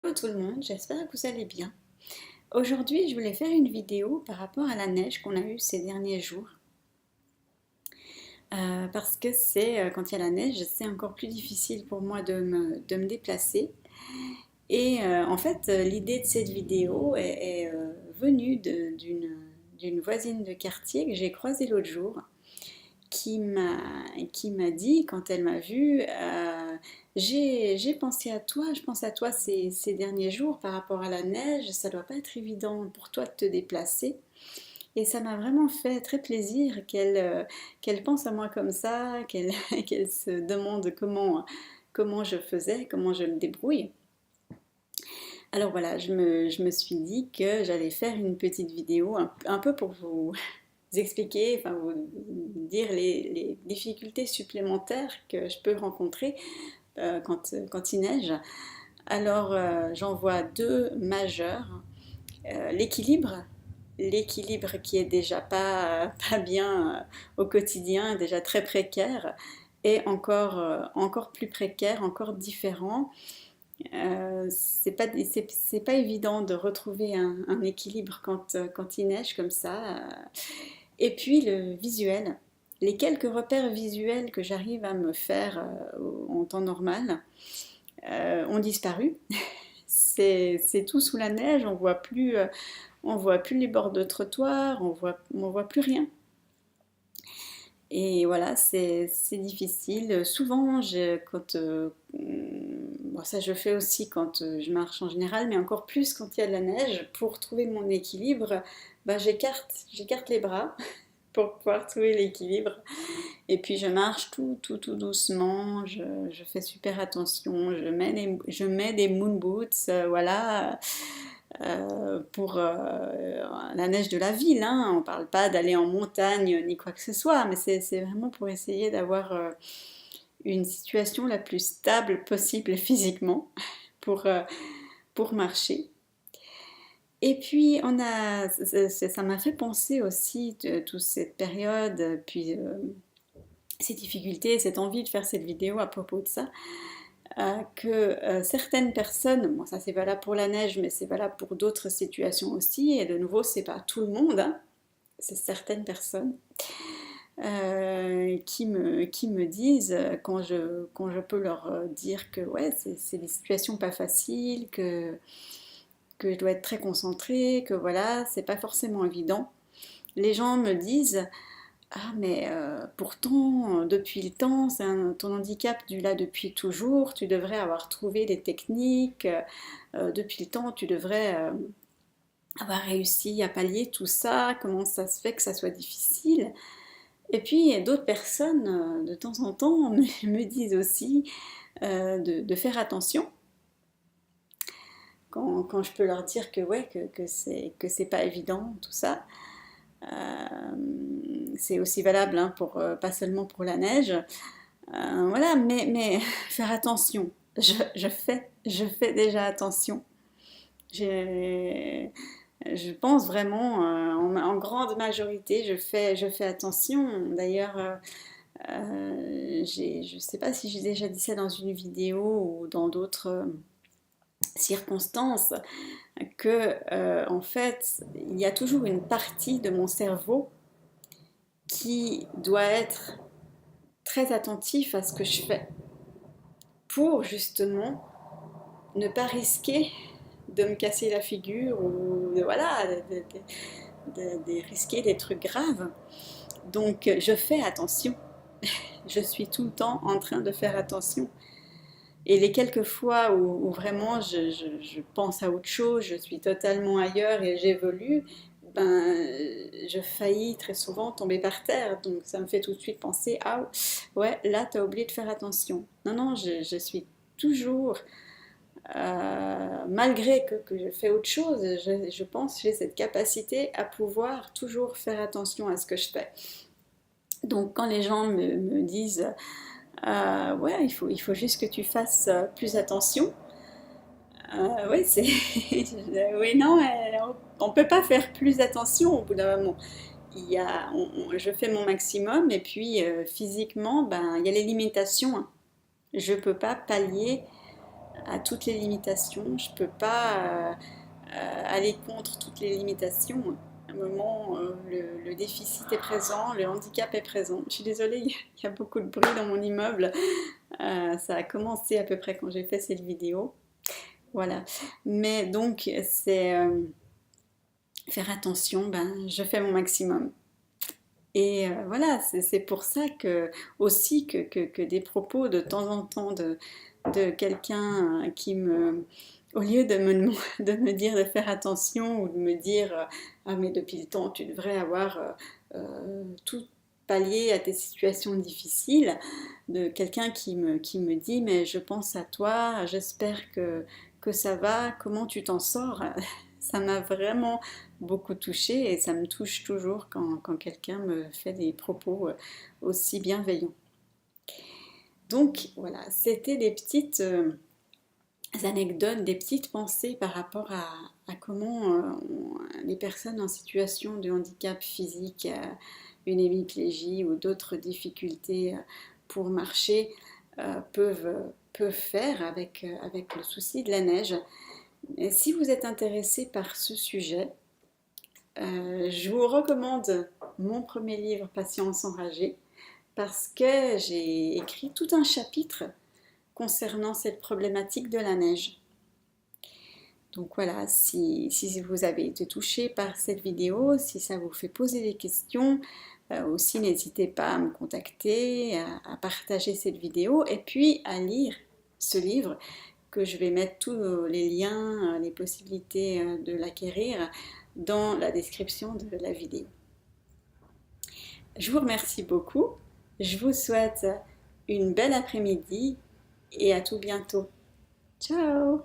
Bonjour tout le monde, j'espère que vous allez bien. Aujourd'hui, je voulais faire une vidéo par rapport à la neige qu'on a eue ces derniers jours. Parce que quand il y a la neige, c'est encore plus difficile pour moi de me déplacer. En fait, l'idée de cette vidéo est venue d'une voisine de quartier que j'ai croisée l'autre jour qui m'a qui m'a dit quand elle m'a vue, j'ai pensé à toi, je pense à toi ces derniers jours par rapport à la neige, ça doit pas être évident pour toi de te déplacer. Et ça m'a vraiment fait très plaisir qu'elle pense à moi comme ça, qu'elle se demande comment je faisais, comment je me débrouille. Alors voilà, je me suis dit que j'allais faire une petite vidéo un peu pour vous expliquer, enfin vous dire les difficultés supplémentaires que je peux rencontrer quand il neige. Alors j'en vois deux majeures. L'équilibre, l'équilibre qui est déjà pas bien au quotidien, déjà très précaire, et encore plus précaire, encore différent. C'est pas évident de retrouver un équilibre quand il neige comme ça. Et puis le visuel, les quelques repères visuels que j'arrive à me faire en temps normal ont disparu. C'est tout sous la neige, on voit plus les bords de trottoir, on voit plus rien. Et voilà, c'est difficile. Souvent, bon, ça je fais aussi quand je marche en général, mais encore plus quand il y a de la neige, pour trouver mon équilibre, bah, j'écarte les bras pour pouvoir trouver l'équilibre. Et puis je marche tout doucement, je fais super attention, je mets des moon boots, voilà, pour la neige de la ville, hein. On ne parle pas d'aller en montagne ni quoi que ce soit, mais c'est vraiment pour essayer d'avoir une situation la plus stable possible physiquement pour, euh, pour marcher. Et puis ça m'a fait penser aussi de toute cette période, puis ces difficultés, cette envie de faire cette vidéo à propos de ça, que certaines personnes, bon ça c'est valable pour la neige, mais c'est valable pour d'autres situations aussi, et de nouveau c'est pas tout le monde, hein, c'est certaines personnes qui me disent, quand je peux leur dire que ouais, c'est des situations pas faciles, que je dois être très concentrée, que voilà, c'est pas forcément évident. Les gens me disent ah, mais pourtant, depuis le temps, ton handicap du là depuis toujours, tu devrais avoir trouvé des techniques, depuis le temps, tu devrais avoir réussi à pallier tout ça, comment ça se fait que ça soit difficile. Et puis d'autres personnes, de temps en temps, me disent aussi de faire attention quand je peux leur dire que ouais, que c'est pas évident, tout ça. C'est aussi valable hein, pas seulement pour la neige. Voilà, mais faire attention. Je fais déjà attention. Je, je pense vraiment, en grande majorité, je fais attention. D'ailleurs, je ne sais pas si j'ai déjà dit ça dans une vidéo ou dans d'autres circonstances, que en fait, il y a toujours une partie de mon cerveau qui doit être très attentif à ce que je fais pour justement ne pas risquer de me casser la figure ou voilà, de risquer des trucs graves. Donc je fais attention. Je suis tout le temps en train de faire attention. Et les quelques fois où vraiment je pense à autre chose, je suis totalement ailleurs et j'évolue, ben, je faillis très souvent tomber par terre. Donc ça me fait tout de suite penser, ah ouais, là tu as oublié de faire attention. Non, non, je suis toujours, malgré que je fais autre chose, je pense que j'ai cette capacité à pouvoir toujours faire attention à ce que je fais. Donc quand les gens me disent, ouais, il faut juste que tu fasses plus attention. Oui, c'est. Oui, non, on peut pas faire plus attention au bout d'un moment. Je fais mon maximum et puis physiquement, ben, il y a les limitations, hein. Je peux pas pallier à toutes les limitations. Je ne peux pas aller contre toutes les limitations. À un moment, le déficit est présent, le handicap est présent. Je suis désolée, il y a beaucoup de bruit dans mon immeuble. Ça a commencé à peu près quand j'ai fait cette vidéo. Voilà. Mais donc, c'est faire attention, ben, je fais mon maximum. Et voilà, c'est pour ça que aussi que des propos de temps en temps de quelqu'un qui me, au lieu de me dire de faire attention ou de me dire ah mais depuis le temps tu devrais avoir tout pallié à tes situations difficiles, de quelqu'un qui me dit mais je pense à toi, j'espère que ça va, comment tu t'en sors, ça m'a vraiment beaucoup touchée et ça me touche toujours quand quelqu'un me fait des propos aussi bienveillants. Donc voilà, c'était des petites anecdotes, des petites pensées par rapport à comment les personnes en situation de handicap physique, une hémiplégie ou d'autres difficultés pour marcher peuvent faire avec le souci de la neige. Et si vous êtes intéressé par ce sujet, je vous recommande mon premier livre Patience enragée parce que j'ai écrit tout un chapitre concernant cette problématique de la neige. Donc voilà, si vous avez été touché par cette vidéo, si ça vous fait poser des questions, aussi n'hésitez pas à me contacter, à partager cette vidéo et puis à lire ce livre que je vais mettre tous les liens, les possibilités de l'acquérir dans la description de la vidéo. Je vous remercie beaucoup, je vous souhaite une belle après-midi et à tout bientôt. Ciao!